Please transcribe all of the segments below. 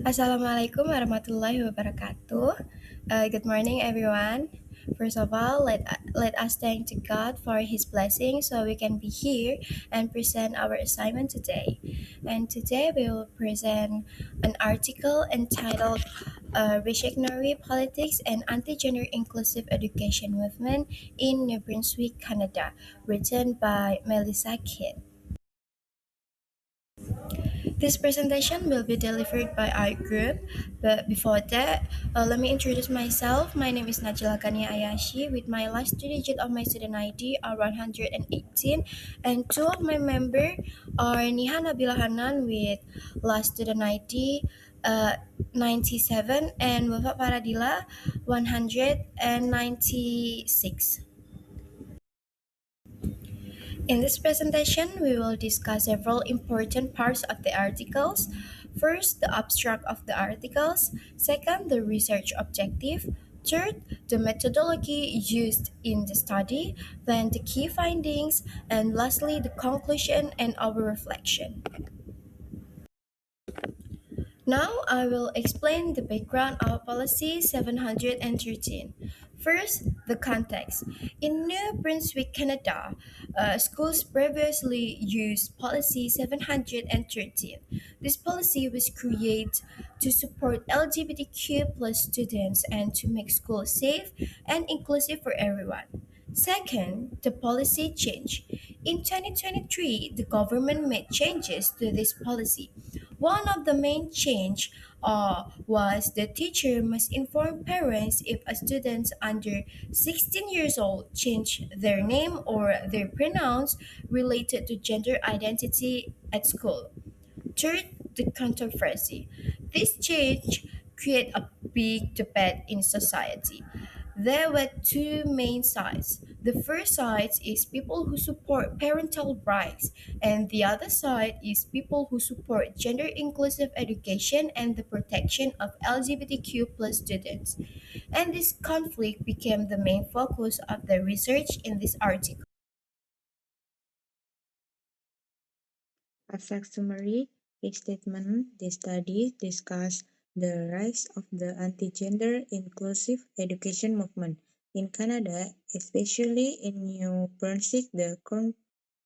Assalamualaikum warahmatullahi wabarakatuh. Good morning, everyone. First of all, let us thank to God for His blessing so we can be here and present our assignment today. And today we will present an article entitled Reactionary Politics and Anti-Gender Inclusive Education Movement in New Brunswick, Canada, written by Melissa Keehn. This presentation will be delivered by our group, but before that, let me introduce myself. My name is Najla gania ayashi. With my last two digit of my student ID are 118, and two of my member are Niha, nabila, hanan with last student ID 97 and Wefa FARADILA 196. In this presentation, we will discuss several important parts of the articles. First, the abstract of the articles. Second, the research objective. Third, the methodology used in the study. Then, the key findings. And lastly, the conclusion and our reflection. Now I will explain the background of Policy 713. First, the context. In New Brunswick, Canada, schools previously used Policy 713. This policy was created to support LGBTQ plus students and to make schools safe and inclusive for everyone. Second, the policy change. In 2023, the government made changes to this policy. One of the main change was the teacher must inform parents if a student under 16 years old change their name or their pronouns related to gender identity at school. Third, the controversy. This change created a big debate in society. There were two main sides. The first side is people who support parental rights, and the other side is people who support gender inclusive education and the protection of LGBTQ plus students. And this conflict became the main focus of the research in this article. Abstract summary, case statement, the study discuss the rise of the anti-gender inclusive education movement in Canada, especially in New Brunswick. The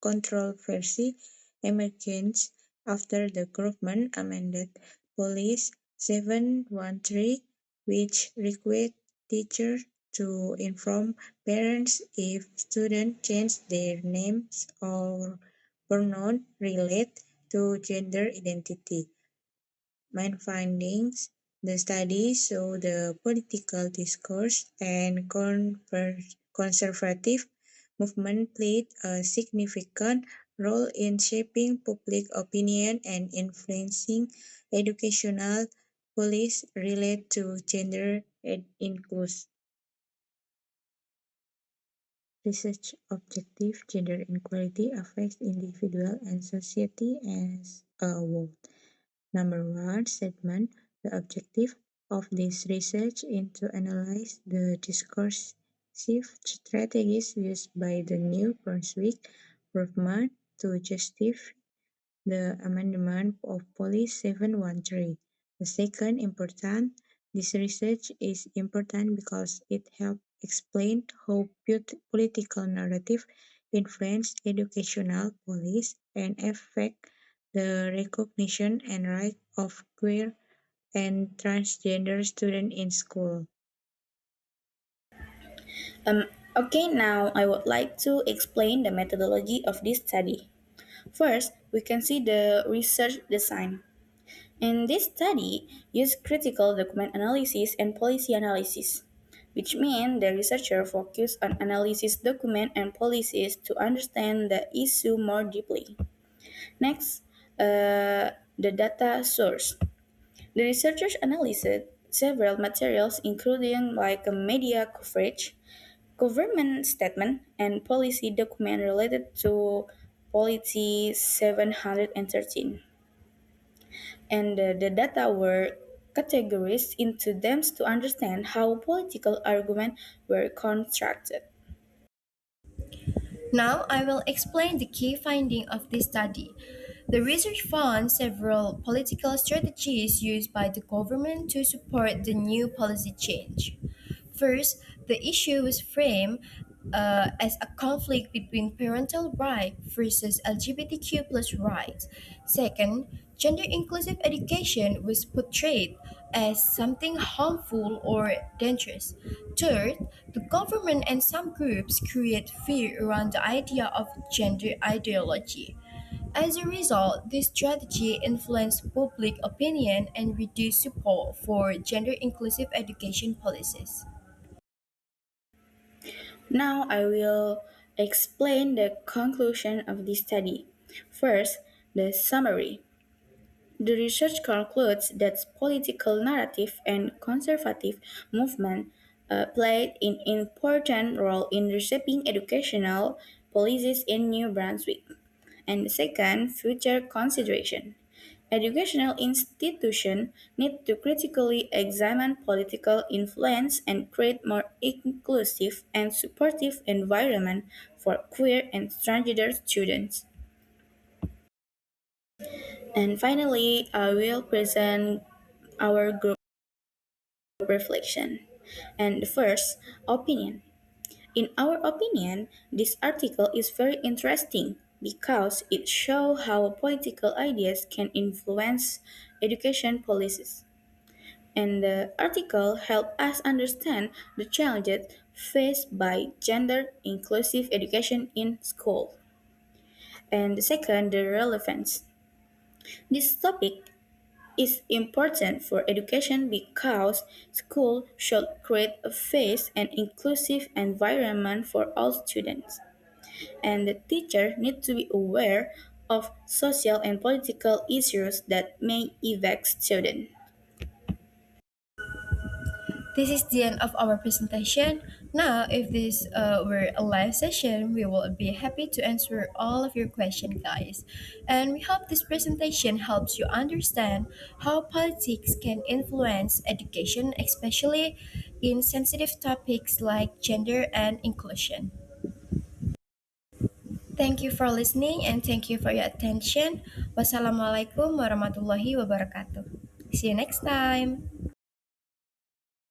controversy emerged after the government amended Policy 713, which required teachers to inform parents if students change their names or pronoun relate to gender identity. Main findings, the study show the political discourse and conservative movement played a significant role in shaping public opinion and influencing educational policies related to gender inclusion. Research objective, gender inequality affects individual and society as a whole. Number one segment, the objective of this research is to analyze the discursive strategies used by the New Brunswick government to justify the amendment of Policy 713. The second important, this research is important because it helps explain how political narrative influence educational policy and affect the recognition and right of queer and transgender students in school. Okay, now I would like to explain the methodology of this study. First, we can see the research design. In this study, use critical document analysis and policy analysis, which mean the researcher focus on analysis document and policies to understand the issue more deeply. Next, the data source. The researchers analyzed several materials including like a media coverage, government statement, and policy document related to Policy 713. And the data were categorized into them to understand how political arguments were constructed. Now I will explain the key finding of this study. The research found several political strategies used by the government to support the new policy change. First, the issue was framed as a conflict between parental rights versus LGBTQ plus rights. Second, gender inclusive education was portrayed as something harmful or dangerous. Third, the government and some groups create fear around the idea of gender ideology. As a result, this strategy influenced public opinion and reduced support for gender inclusive education policies. Now I will explain the conclusion of this study. First, the summary. The research concludes that political narrative and conservative movement played an important role in reshaping educational policies in New Brunswick. And second, future consideration. Educational institutions need to critically examine political influence and create more inclusive and supportive environment for queer and transgender students. And finally, I will present our group reflection. And first, opinion. In our opinion, this article is very interesting because it shows how political ideas can influence education policies. And the article helped us understand the challenges faced by gender inclusive education in school. And the second, the relevance. This topic is important for education because school should create a safe and inclusive environment for all students. And the teacher need to be aware of social and political issues that may affect students. This is the end of our presentation. Now, if this were a live session, we will be happy to answer all of your questions, guys. And we hope this presentation helps you understand how politics can influence education, especially in sensitive topics like gender and inclusion. Thank you for listening and thank you for your attention. Wassalamualaikum warahmatullahi wabarakatuh. See you next time.